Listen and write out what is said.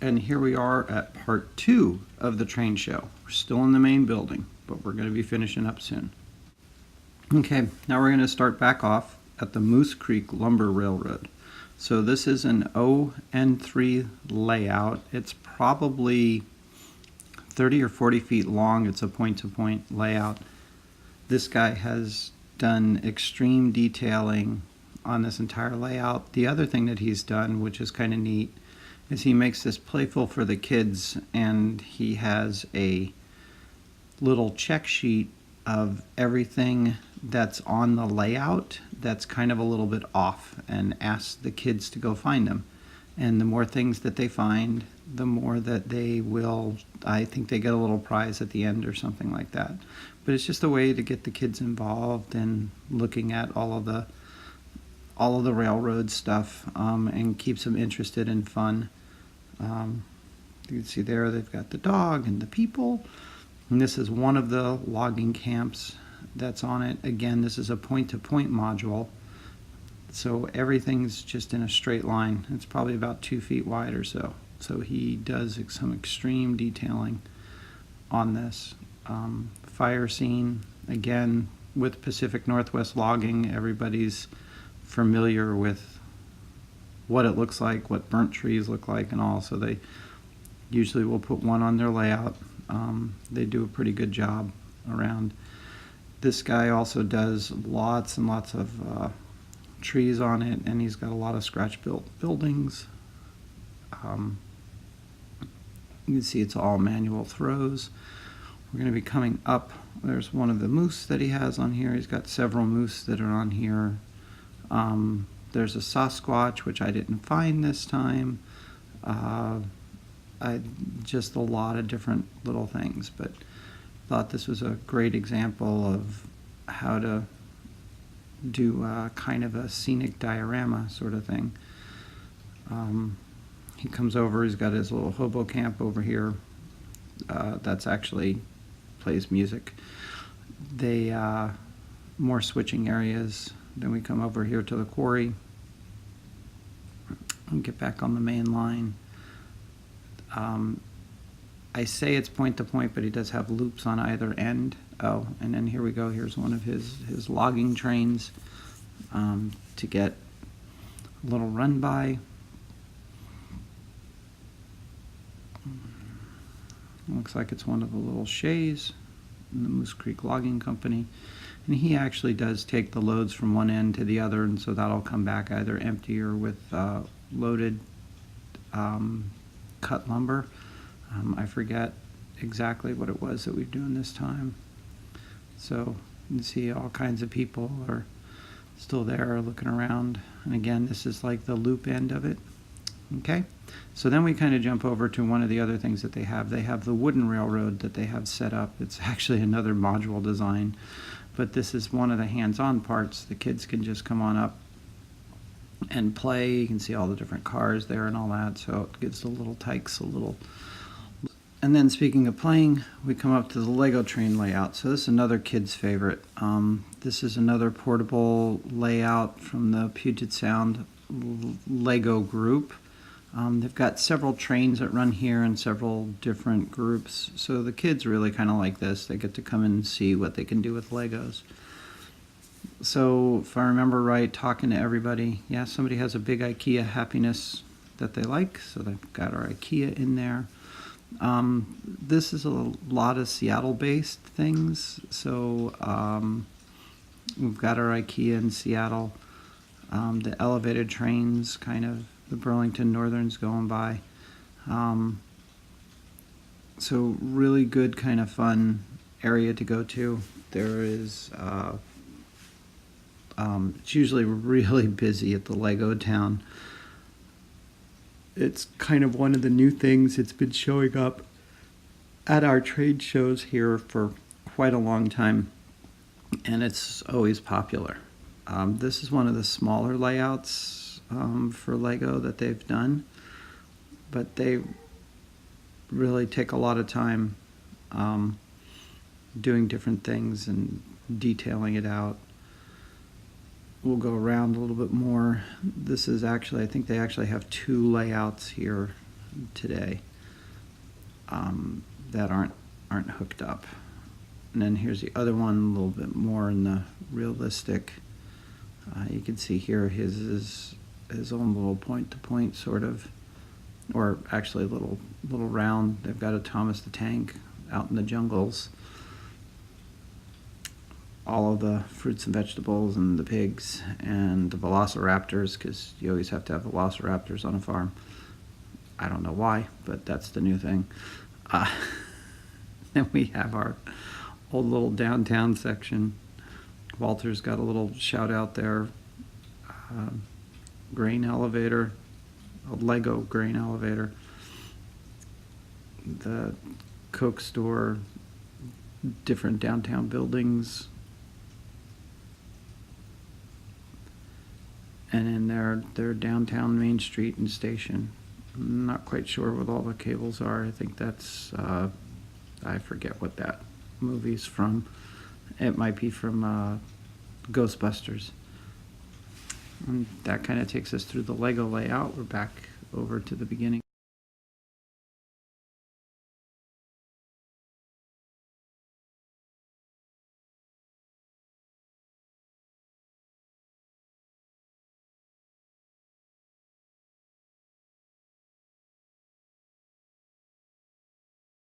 and here we are at part 2 of the train show. We're still in the main building, but we're going to be finishing up soon. Okay, now we're going to start back off at the Moose Creek Lumber Railroad. So this is an ON3 layout. It's probably 30 or 40 feet long. It's a point-to-point layout. This guy has done extreme detailing on this entire layout. The other thing that he's done, which is kind of neat, is he makes this playful for the kids, and he has a little check sheet of everything that's on the layout that's kind of a little bit off, and asks the kids to go find them. And the more things that they find, the more that they will, I think they get a little prize at the end or something like that. But it's just a way to get the kids involved in looking at all of the railroad stuff, and keeps them interested and fun. You can see there they've got the dog and the people. And this is one of the logging camps that's on it. Again, this is a point-to-point module, so everything's just in a straight line. It's probably about 2 feet wide or so. So he does some extreme detailing on this. Fire scene, again, with Pacific Northwest logging, everybody's familiar with what it looks like, what burnt trees look like and all, so they usually will put one on their layout. They do a pretty good job around. This guy also does lots and lots of trees on it, and he's got a lot of scratch-built buildings. You can see it's all manual throws. We're going to be coming up. There's one of the moose that he has on here. He's got several moose that are on here. There's a Sasquatch, which I didn't find this time. Just a lot of different little things, but thought this was a great example of how to do kind of a scenic diorama sort of thing. He comes over, he's got his little hobo camp over here. That's actually plays music. They more switching areas. Then we come over here to the quarry and get back on the main line. I say it's point to point, but he does have loops on either end. Oh, and then here we go. Here's one of his logging trains to get a little run by. Looks like it's one of the little shays in the Moose Creek Logging Company. And he actually does take the loads from one end to the other, and so that'll come back either empty or with loaded cut lumber. I forget exactly what it was that we're doing this time. So you can see all kinds of people are still there looking around. And again, this is like the loop end of it. Okay, so then we kind of jump over to one of the other things that they have. They have the wooden railroad that they have set up. It's actually another module design, but this is one of the hands-on parts. The kids can just come on up and play. You can see all the different cars there and all that, so it gives the little tykes a little. And then speaking of playing, we come up to the Lego train layout. So this is another kid's favorite. This is another portable layout from the Puget Sound Lego group. They've got several trains that run here and several different groups. So the kids really kind of like this. They get to come in and see what they can do with Legos. So if I remember right, talking to everybody, yeah, somebody has a big IKEA happiness that they like. So they've got our IKEA in there. This is a lot of Seattle-based things. So we've got our IKEA in Seattle. The elevated trains, kind of the Burlington Northerns going by. So really good kind of fun area to go to. There is, it's usually really busy at the Lego Town. It's kind of one of the new things. It's been showing up at our trade shows here for quite a long time, and it's always popular. This is one of the smaller layouts for Lego that they've done, but they really take a lot of time doing different things and detailing it out. We'll go around a little bit more. This is actually, I think they actually have 2 layouts here today that aren't hooked up. And then here's the other one, a little bit more in the realistic. You can see here his is his own little point-to-point sort of, or actually a little round. They've got a Thomas the Tank out in the jungles. All of the fruits and vegetables and the pigs and the velociraptors, because you always have to have velociraptors on a farm. I don't know why, but that's the new thing. Then we have our old little downtown section. Walter's got a little shout out there. Grain elevator, a Lego grain elevator. The Coke store, different downtown buildings. And in their downtown Main Street and station. I'm not quite sure what all the cables are. I think that's, I forget what that movie's from. It might be from Ghostbusters. And that kind of takes us through the Lego layout. We're back over to the beginning.